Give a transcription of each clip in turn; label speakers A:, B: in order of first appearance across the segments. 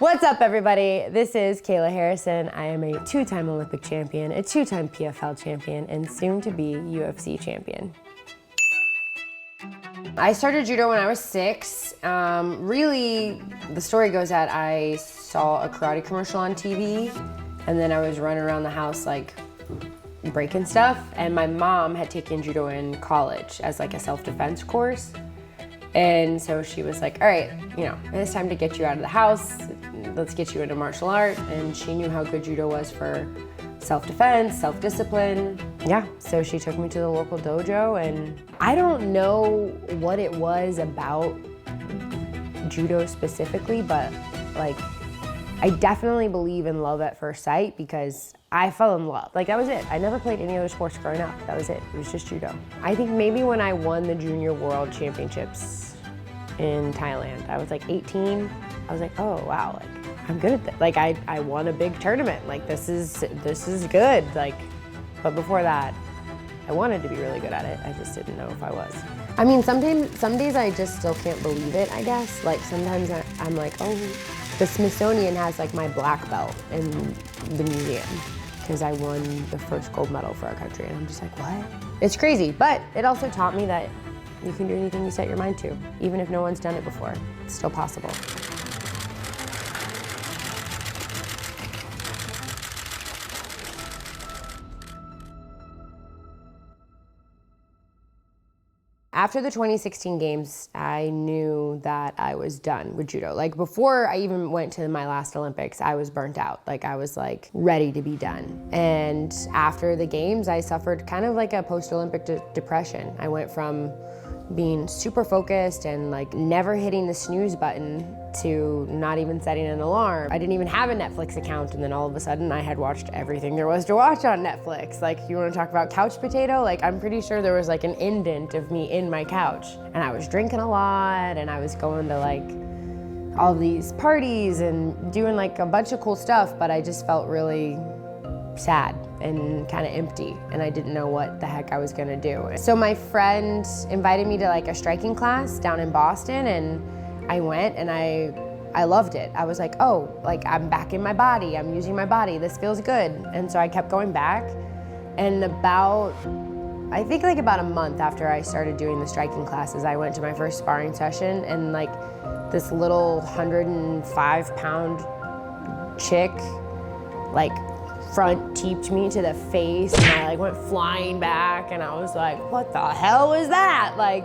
A: What's up, everybody? This is Kayla Harrison. I am a two-time Olympic champion, a two-time PFL champion, and soon to be UFC champion. I started judo when I was 6. Really, the story goes that I saw a karate commercial on TV, and then I was running around the house like breaking stuff, and my mom had taken judo in college as like a self-defense course. And so she was like, all right, you know, it's time to get you out of the house. Let's get you into martial art. And she knew how good judo was for self-defense, self-discipline. Yeah, so she took me to the local dojo, and I don't know what it was about judo specifically, but like, I definitely believe in love at first sight because I fell in love. Like, that was it. I never played any other sports growing up. That was it. It was just judo. I think maybe when I won the Junior World Championships in Thailand, I was like 18. I was like, oh, wow, like, I'm good at this. Like, I won a big tournament. Like, this is good. Like, but before that, I wanted to be really good at it. I just didn't know if I was. I mean, some days I just still can't believe it, I guess. Like, sometimes I'm like, oh, the Smithsonian has like my black belt in the museum because I won the first gold medal for our country. And I'm just like, what? It's crazy, but it also taught me that you can do anything you set your mind to, even if no one's done it before. It's still possible. After the 2016 games, I knew that I was done with judo. Like, before I even went to my last Olympics, I was burnt out. Like, I was like ready to be done. And after the games, I suffered kind of like a post-Olympic depression. I went from being super focused and like never hitting the snooze button to not even setting an alarm. I didn't even have a Netflix account, and then all of a sudden I had watched everything there was to watch on Netflix. Like, you wanna talk about couch potato? Like, I'm pretty sure there was like an indent of me in my couch. And I was drinking a lot, and I was going to like all these parties and doing like a bunch of cool stuff, but I just felt really sad and kind of empty, and I didn't know what the heck I was gonna do. So my friend invited me to like a striking class down in Boston, and I went, and I loved it. I was like, oh, like, I'm back in my body, I'm using my body, this feels good. And so I kept going back, and I think like about a month after I started doing the striking classes, I went to my first sparring session, and like this little 105-pound chick like front teeped me to the face, and I like went flying back, and I was like, what the hell is that? Like,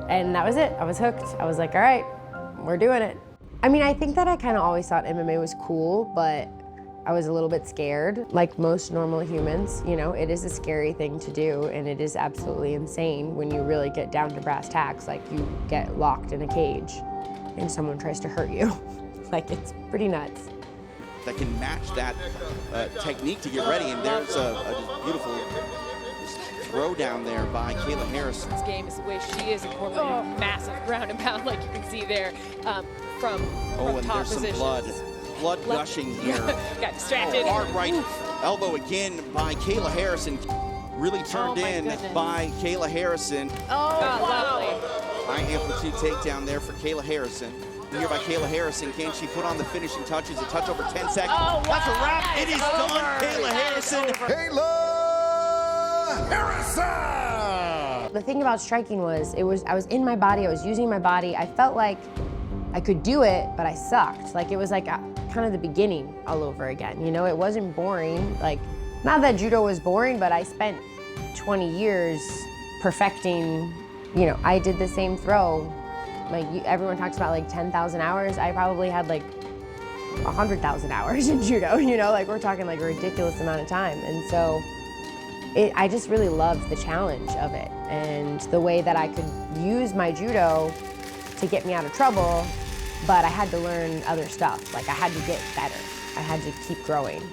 A: and that was it. I was hooked. I was like, all right, we're doing it. I mean, I think that I kind of always thought MMA was cool, but I was a little bit scared. Like most normal humans, you know, it is a scary thing to do, and it is absolutely insane when you really get down to brass tacks. Like, you get locked in a cage and someone tries to hurt you. Like, it's pretty nuts.
B: That can match that technique to get ready, and there's a beautiful throw down there by Kayla Harrison.
C: This game is the way she is incorporating massive ground and pound, like you can see there from
B: and
C: top
B: there's
C: positions.
B: some blood gushing here.
C: Got distracted.
B: Hard right elbow again by Kayla Harrison. Really turned in by Kayla Harrison.
C: Lovely.
B: High amplitude takedown there for Kayla Harrison. Here by Kayla Harrison. Can she put on the finishing touches? A touch over 10 seconds.
C: Oh, wow.
B: That's a wrap. It is done. Kayla Harrison.
D: Kayla Harrison!
A: The thing about striking was, I was in my body, I was using my body. I felt like I could do it, but I sucked. Like, it was like kind of the beginning all over again. You know, it wasn't boring. Like, not that judo was boring, but I spent 20 years perfecting, you know, I did the same throw. Like, everyone talks about like 10,000 hours. I probably had like 100,000 hours in judo, you know, like we're talking like a ridiculous amount of time. And so I just really loved the challenge of it, and the way that I could use my judo to get me out of trouble, but I had to learn other stuff. Like, I had to get better. I had to keep growing.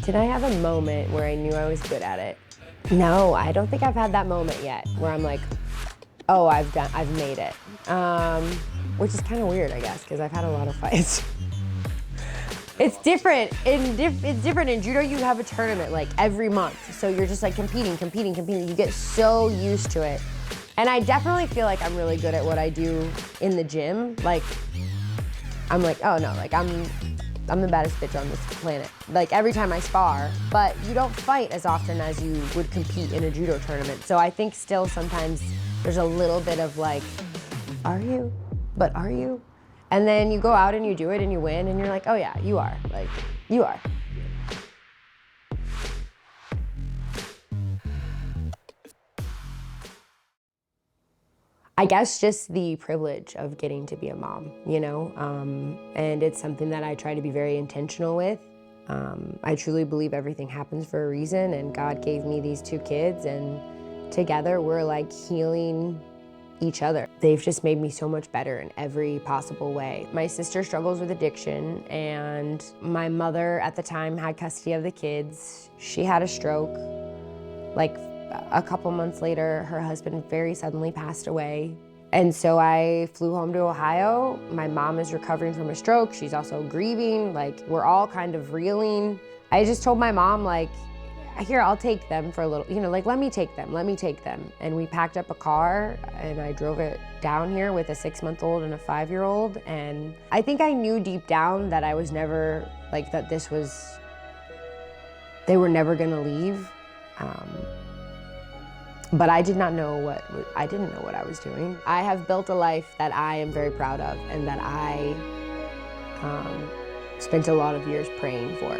A: Did I have a moment where I knew I was good at it? No, I don't think I've had that moment yet where I'm like, oh, I've made it. Which is kind of weird, I guess, because I've had a lot of fights. It's different. It's different in judo. You have a tournament like every month, so you're just like competing. You get so used to it, and I definitely feel like I'm really good at what I do in the gym. Like, I'm like, oh no, like I'm the baddest bitch on this planet. Like every time I spar, but you don't fight as often as you would compete in a judo tournament. So I think still sometimes there's a little bit of like, are you? But are you? And then you go out and you do it and you win and you're like, oh yeah, you are. Like, you are. I guess just the privilege of getting to be a mom, you know? And it's something that I try to be very intentional with. I truly believe everything happens for a reason, and God gave me these 2 kids, and together we're like healing each other. They've just made me so much better in every possible way. My sister struggles with addiction, and my mother at the time had custody of the kids. She had a stroke. Like a couple months later, her husband very suddenly passed away. And so I flew home to Ohio. My mom is recovering from a stroke. She's also grieving. Like, we're all kind of reeling. I just told my mom, like, here, I'll take them for a little, you know, like, let me take them. And we packed up a car and I drove it down here with a 6-month-old and a 5-year-old. And I think I knew deep down that I was never, like, that this was, they were never gonna leave. But I did not know I didn't know what I was doing. I have built a life that I am very proud of and that I spent a lot of years praying for.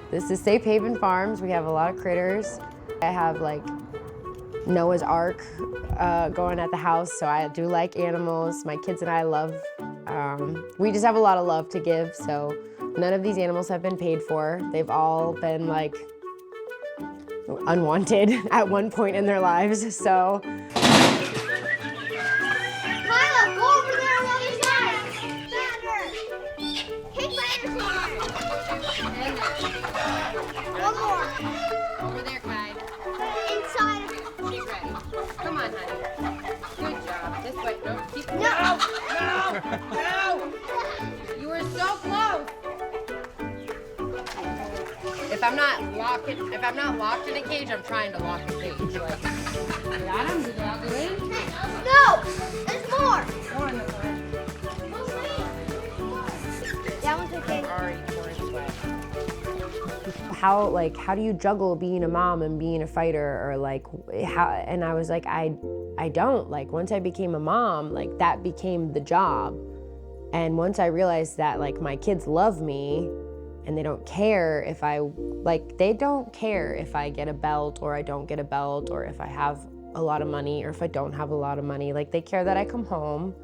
A: This is Safe Haven Farms. We have a lot of critters. I have like Noah's Ark going at the house, so I do like animals. My kids and I love, we just have a lot of love to give, so none of these animals have been paid for. They've all been like unwanted at one point in their lives, so.
E: Kayla, go over there while you guys. Kick one more.
C: Over there, Kai.
E: Inside.
C: She's ready. Come on, honey. Good job. This way. No, keep.
E: No.
C: No! You were so close. If I'm not locked in a cage, I'm trying to lock a cage. Like, got him? Did that go in?
E: No. There's more.
C: More in the front.
E: That one's okay.
C: Already pouring sweat.
A: How do you juggle being a mom and being a fighter, or like how? And I was like, I don't. Like, once I became a mom, like that became the job. And once I realized that like my kids love me and they don't care if they don't care if I get a belt or I don't get a belt, or if I have a lot of money or if I don't have a lot of money. Like, they care that I come home.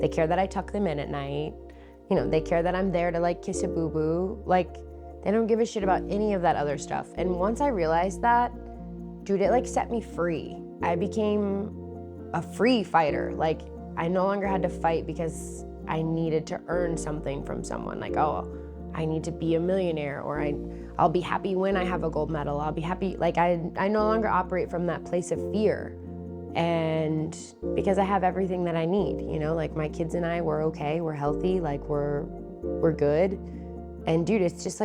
A: They care that I tuck them in at night. You know, they care that I'm there to like kiss a boo-boo. Like, they don't give a shit about any of that other stuff. And once I realized that, dude, it like set me free. I became a free fighter. Like, I no longer had to fight because I needed to earn something from someone. Like, oh, I need to be a millionaire, or I'll be happy when I have a gold medal. I'll be happy. Like, I no longer operate from that place of fear. And because I have everything that I need, you know, like my kids and I, we're okay, we're healthy, like we're good. And dude, it's just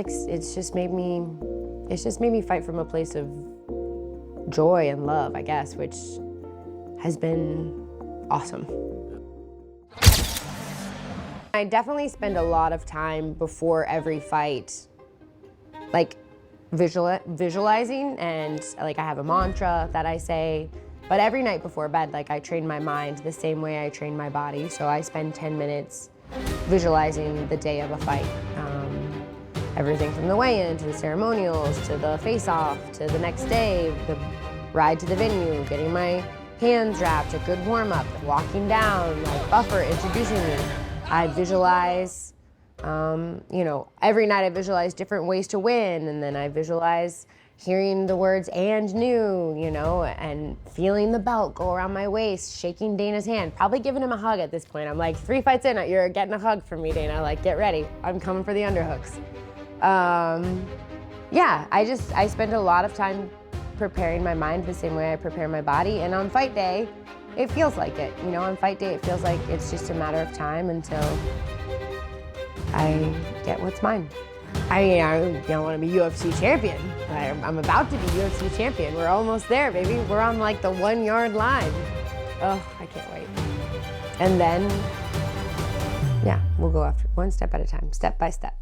A: made me fight from a place of joy and love, I guess, which has been awesome. I definitely spend a lot of time before every fight, like visualizing, and like I have a mantra that I say. But every night before bed, like I train my mind the same way I train my body. So I spend 10 minutes visualizing the day of a fight. Everything from the weigh-in to the ceremonials to the face-off to the next day, the ride to the venue, getting my hands wrapped, a good warm-up, walking down, like buffer, introducing me. I visualize, you know, every night I visualize different ways to win, and then I visualize hearing the words "and new," you know, and feeling the belt go around my waist, shaking Dana's hand, probably giving him a hug at this point. I'm like, 3 fights in, you're getting a hug from me, Dana. Like, get ready. I'm coming for the underhooks. Yeah, I spend a lot of time preparing my mind the same way I prepare my body, and on fight day, it feels like it. You know, on fight day, it feels like it's just a matter of time until I get what's mine. I don't want to be UFC champion. I'm about to be UFC champion. We're almost there, baby. We're on like the 1 yard line. Oh, I can't wait. And then, yeah, we'll go after one step at a time, step by step.